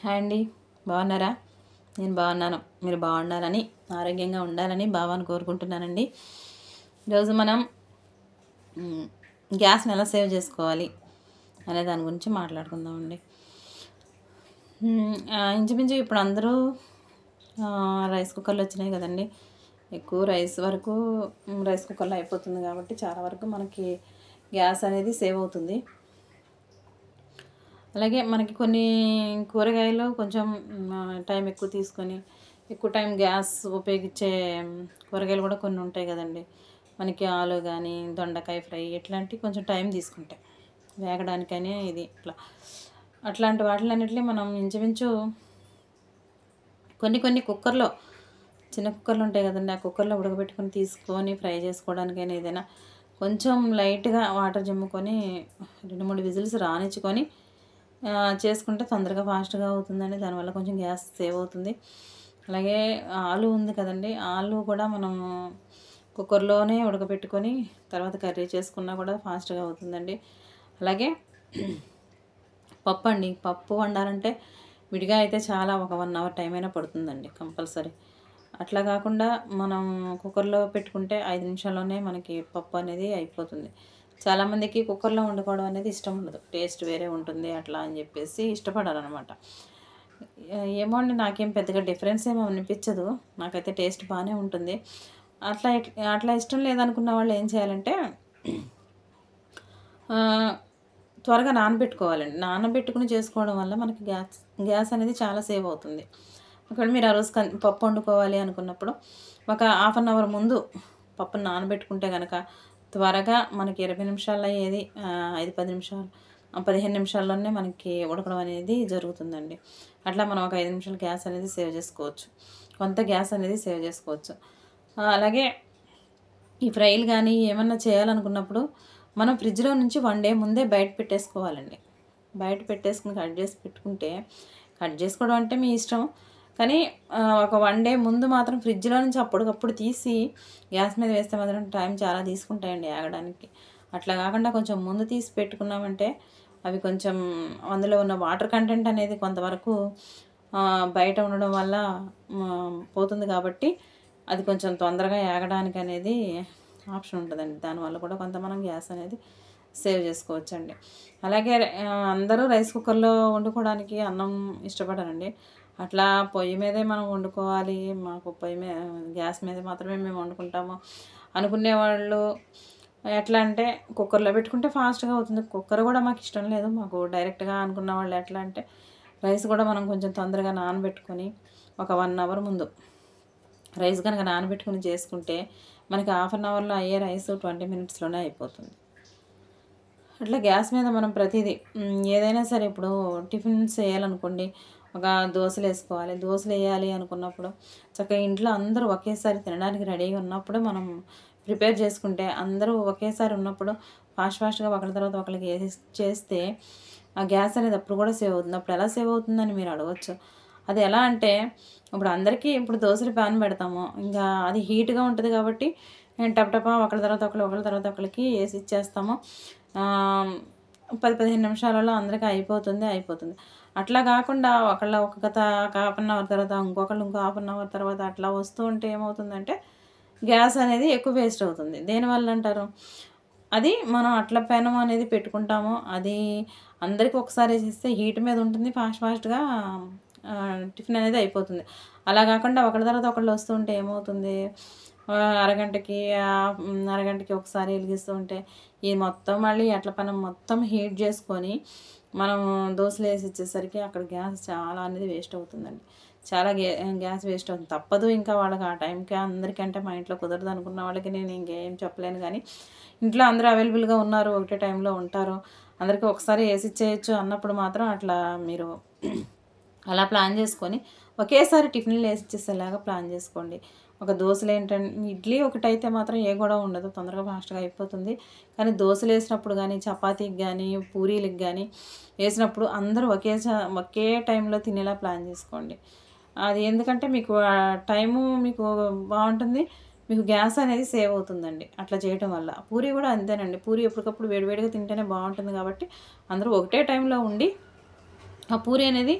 Hi అండి, బాగున్నారా? నేను బాగున్నాను. మీరు బాగుండాలని, ఆరోగ్యంగా ఉండాలని భావాన్ని కోరుకుంటున్నానండి. ఈరోజు మనం గ్యాస్ని ఎలా సేవ్ చేసుకోవాలి అనే దాని గురించి మాట్లాడుకుందామండి. ఇంచుమించు ఇప్పుడు అందరూ రైస్ కుక్కర్లు వచ్చినాయి కదండి. ఎక్కువ రైస్ కుక్కర్లో అయిపోతుంది కాబట్టి చాలా వరకు మనకి గ్యాస్ అనేది సేవ్ అవుతుంది. అలాగే మనకి కొన్ని కూరగాయలు కొంచెం టైం ఎక్కువ తీసుకొని ఎక్కువ టైం గ్యాస్ ఉపయోగించే కూరగాయలు కూడా కొన్ని ఉంటాయి కదండి. మనకి ఆలు కానీ దొండకాయ ఫ్రై ఇట్లాంటివి కొంచెం టైం తీసుకుంటాయి వేగడానికనే. ఇది అట్లాంటి వాటిలన్నిటిని మనం ఇంచుమించు కొన్ని కుక్కర్లో, చిన్న కుక్కర్లు ఉంటాయి కదండి, ఆ కుక్కర్లో ఉడకబెట్టుకొని తీసుకొని ఫ్రై చేసుకోవడానికైనా ఏదైనా కొంచెం లైట్గా వాటర్ జమ్ముకొని 2-3 విజిల్స్ రానిచ్చుకొని చేసుకుంటే తొందరగా ఫాస్ట్గా అవుతుందండి. దానివల్ల కొంచెం గ్యాస్ సేవ్ అవుతుంది. అలాగే ఆలు ఉంది కదండి, ఆలు కూడా మనం కుక్కర్లోనే ఉడకబెట్టుకొని తర్వాత కర్రీ చేసుకున్నా కూడా ఫాస్ట్గా అవుతుందండి. అలాగే పప్పు వండాలంటే విడిగా అయితే చాలా ఒక 1 అవర్ టైం అయినా పడుతుందండి కంపల్సరీ. అట్లా కాకుండా మనం కుక్కర్లో పెట్టుకుంటే 5 నిమిషాల్లోనే మనకి పప్పు అనేది అయిపోతుంది. చాలామందికి కుక్కర్లో వండుకోవడం అనేది ఇష్టం ఉండదు, టేస్ట్ వేరే ఉంటుంది అట్లా అని చెప్పేసి ఇష్టపడారనమాట. ఏమో అండి, నాకేం పెద్దగా డిఫరెన్స్ ఏమో అనిపించదు, నాకైతే టేస్ట్ బాగానే ఉంటుంది. అట్లా ఇష్టం లేదనుకున్న వాళ్ళు ఏం చేయాలంటే త్వరగా నానబెట్టుకోవాలండి. నానబెట్టుకుని చేసుకోవడం వల్ల మనకి గ్యాస్ అనేది చాలా సేవ్ అవుతుంది. ఒకవేళ మీరు ఆ రోజు పప్పు వండుకోవాలి అనుకున్నప్పుడు ఒక 1/2 అవర్ ముందు పప్పును నానబెట్టుకుంటే కనుక త్వరగా మనకి 20 నిమిషాల్లో అయ్యేది 5-10 నిమిషాలు 15 నిమిషాల్లోనే మనకి ఉడకడం అనేది జరుగుతుందండి. అట్లా మనం ఒక 5 నిమిషాలు గ్యాస్ అనేది సేవ్ చేసుకోవచ్చు, కొంత గ్యాస్ అనేది సేవ్ చేసుకోవచ్చు. అలాగే ఈ ఫ్రైలు కానీ ఏమన్నా చేయాలనుకున్నప్పుడు మనం ఫ్రిడ్జ్లో నుంచి 1 డే ముందే బయట పెట్టేసుకోవాలండి. బయట పెట్టేసుకుని కట్ చేసుకోవడం అంటే మీ ఇష్టం, కానీ ఒక 1 డే ముందు మాత్రం ఫ్రిడ్జ్లో నుంచి అప్పటికప్పుడు తీసి గ్యాస్ మీద వేస్తే మాత్రం టైం చాలా తీసుకుంటాయండి ఆగడానికి. అట్లా కాకుండా కొంచెం ముందు తీసి పెట్టుకున్నామంటే అవి కొంచెం అందులో ఉన్న వాటర్ కంటెంట్ అనేది కొంతవరకు బయట ఉండడం వల్ల పోతుంది కాబట్టి అది కొంచెం తొందరగా ఆగడానికి అనేది ఆప్షన్ ఉంటుందండి. దానివల్ల కూడా కొంత మనం గ్యాస్ అనేది సేవ్ చేసుకోవచ్చండి. అలాగే అందరూ రైస్ కుక్కర్లో వండుకోవడానికి అన్నం ఇష్టపడరండి. అట్లా పొయ్యి మీదే మనం వండుకోవాలి, మాకు గ్యాస్ మీద మాత్రమే మేము వండుకుంటాము అనుకునేవాళ్ళు ఎట్లా అంటే కుక్కర్లో పెట్టుకుంటే ఫాస్ట్గా అవుతుంది. కుక్కర్ కూడా మాకు ఇష్టం లేదు, మాకు డైరెక్ట్గా అనుకున్న వాళ్ళు ఎట్లా అంటే రైస్ కూడా మనం కొంచెం తొందరగా నానబెట్టుకొని ఒక 1 అవర్ ముందు రైస్ కనుక నానబెట్టుకుని చేసుకుంటే మనకి 1/2 అవర్లో అయ్యే రైస్ 20 మినిట్స్లోనే అయిపోతుంది. అట్లా గ్యాస్ మీద మనం ప్రతిదీ ఏదైనా సరే, ఇప్పుడు టిఫిన్స్ వేయాలనుకోండి, ఒక దోశలు వేసుకోవాలి, దోశలు వేయాలి అనుకున్నప్పుడు చక్కగా ఇంట్లో అందరూ ఒకేసారి తినడానికి రెడీగా ఉన్నప్పుడు మనం ప్రిపేర్ చేసుకుంటే, అందరూ ఒకేసారి ఉన్నప్పుడు ఫాస్ట్గా ఒకరి తర్వాత ఒకరికి చేస్తే ఆ గ్యాస్ అనేది అప్పుడు కూడా సేవ్ అవుతుంది. అప్పుడు ఎలా సేవ్ అవుతుందని మీరు అడగచ్చు. అది ఎలా అంటే ఇప్పుడు అందరికీ దోశలు ప్యాన్ పెడతాము, ఇంకా అది హీట్గా ఉంటుంది కాబట్టి టపటపా ఒకరి తర్వాత ఒకరికి వేసి ఇచ్చేస్తాము. 10-15 నిమిషాలలో అందరికీ అయిపోతుంది. అట్లా కాకుండా ఒక 1/2 అవర్ తర్వాత ఇంకో 1/2 అవర్ తర్వాత అట్లా వస్తూ ఉంటే ఏమవుతుందంటే గ్యాస్ అనేది ఎక్కువ వేస్ట్ అవుతుంది. దేనివల్ల అంటారు? అది మనం అట్లా పెనం అనేది పెట్టుకుంటాము, అది అందరికీ ఒకసారి వేసేస్తే హీట్ మీద ఉంటుంది, ఫాస్ట్గా టిఫిన్ అనేది అయిపోతుంది. అలా కాకుండా ఒకరి తర్వాత ఒకళ్ళు వస్తూ ఉంటే ఏమవుతుంది, అరగంటకి ఒకసారి వెలిగిస్తూ ఉంటే ఈ మొత్తం మళ్ళీ అట్ల పెనం మొత్తం హీట్ చేసుకొని మనం దోశలు వేసి ఇచ్చేసరికి అక్కడ గ్యాస్ చాలా అనేది వేస్ట్ అవుతుందండి. చాలా గ్యాస్ వేస్ట్ అవుతుంది. తప్పదు, ఇంకా వాళ్ళకి ఆ టైంకి అందరికంటే మా ఇంట్లో కుదరదు అనుకున్న వాళ్ళకి నేను ఇంకేం చెప్పలేను. కానీ ఇంట్లో అందరూ అవైలబుల్గా ఉన్నారు, ఒకటే టైంలో ఉంటారు, అందరికీ ఒకసారి వేసి ఇచ్చేయచ్చు అన్నప్పుడు మాత్రం అట్లా మీరు అలా ప్లాన్ చేసుకొని ఒకేసారి టిఫిన్లు వేసి ఇచ్చేసేలాగా ప్లాన్ చేసుకోండి. ఒక దోశలు ఏంటంటే ఇడ్లీ ఒకటైతే మాత్రం ఏ గొడవ ఉండదు, తొందరగా ఫాస్ట్గా అయిపోతుంది. కానీ దోశలు వేసినప్పుడు కానీ, చపాతీకి కానీ, పూరీలకు కానీ వేసినప్పుడు అందరూ ఒకే టైంలో తినేలా ప్లాన్ చేసుకోండి. అది ఎందుకంటే మీకు టైము మీకు బాగుంటుంది, మీకు గ్యాస్ అనేది సేవ్ అవుతుందండి అట్లా చేయటం వల్ల. పూరీ కూడా అంతేనండి, పూరీ ఎప్పటికప్పుడు వేడివేడిగా తింటేనే బాగుంటుంది కాబట్టి అందరూ ఒకటే టైంలో ఉండి ఆ పూరీ అనేది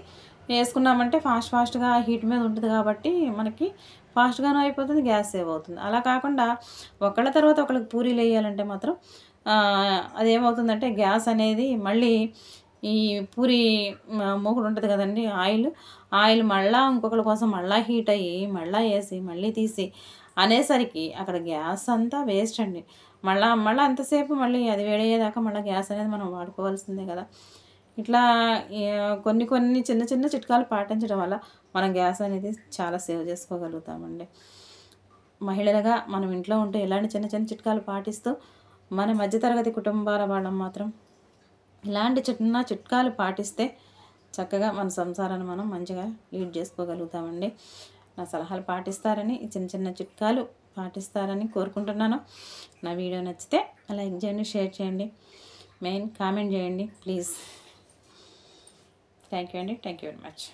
వేసుకున్నామంటే ఫాస్ట్గా హీట్ మీద ఉంటుంది కాబట్టి మనకి ఫాస్ట్గానూ అయిపోతుంది, గ్యాస్ సేవ్ అవుతుంది. అలా కాకుండా ఒకళ్ళ తర్వాత ఒకళ్ళకి పూరీలు వేయాలంటే మాత్రం అదేమవుతుందంటే గ్యాస్ అనేది మళ్ళీ ఈ పూరి మూకుడు ఉంటుంది కదండి, ఆయిల్ మళ్ళీ ఇంకొకరి కోసం మళ్ళీ హీట్ అయ్యి మళ్ళీ వేసి మళ్ళీ తీసి అనేసరికి అక్కడ గ్యాస్ అంతా వేస్ట్ అండి. మళ్ళీ అంతసేపు మళ్ళీ అది వేడయ్యేదాకా మళ్ళీ గ్యాస్ అనేది మనం వాడుకోవాల్సిందే కదా. ఇట్లా కొన్ని చిన్న చిన్న చిట్కాలు పాటించడం వల్ల మనం గ్యాస్ అనేది చాలా సేవ్ చేసుకోగలుగుతామండి. మహిళలుగా మనం ఇంట్లో ఉంటే ఇలాంటి చిన్న చిన్న చిట్కాలు పాటిస్తూ మన మధ్యతరగతి కుటుంబాల వాళ్ళం మాత్రం ఇలాంటి చిన్న చిట్కాలు పాటిస్తే చక్కగా మన సంసారాన్ని మనం మంచిగా లీడ్ చేసుకోగలుగుతామండి. నా సలహాలు పాటిస్తారని, చిన్న చిన్న చిట్కాలు పాటిస్తారని కోరుకుంటున్నాను. నా వీడియో నచ్చితే లైక్ చేయండి, షేర్ చేయండి, మెయిన్ కామెంట్ చేయండి ప్లీజ్. థ్యాంక్ యూ అండి. Thank you very much.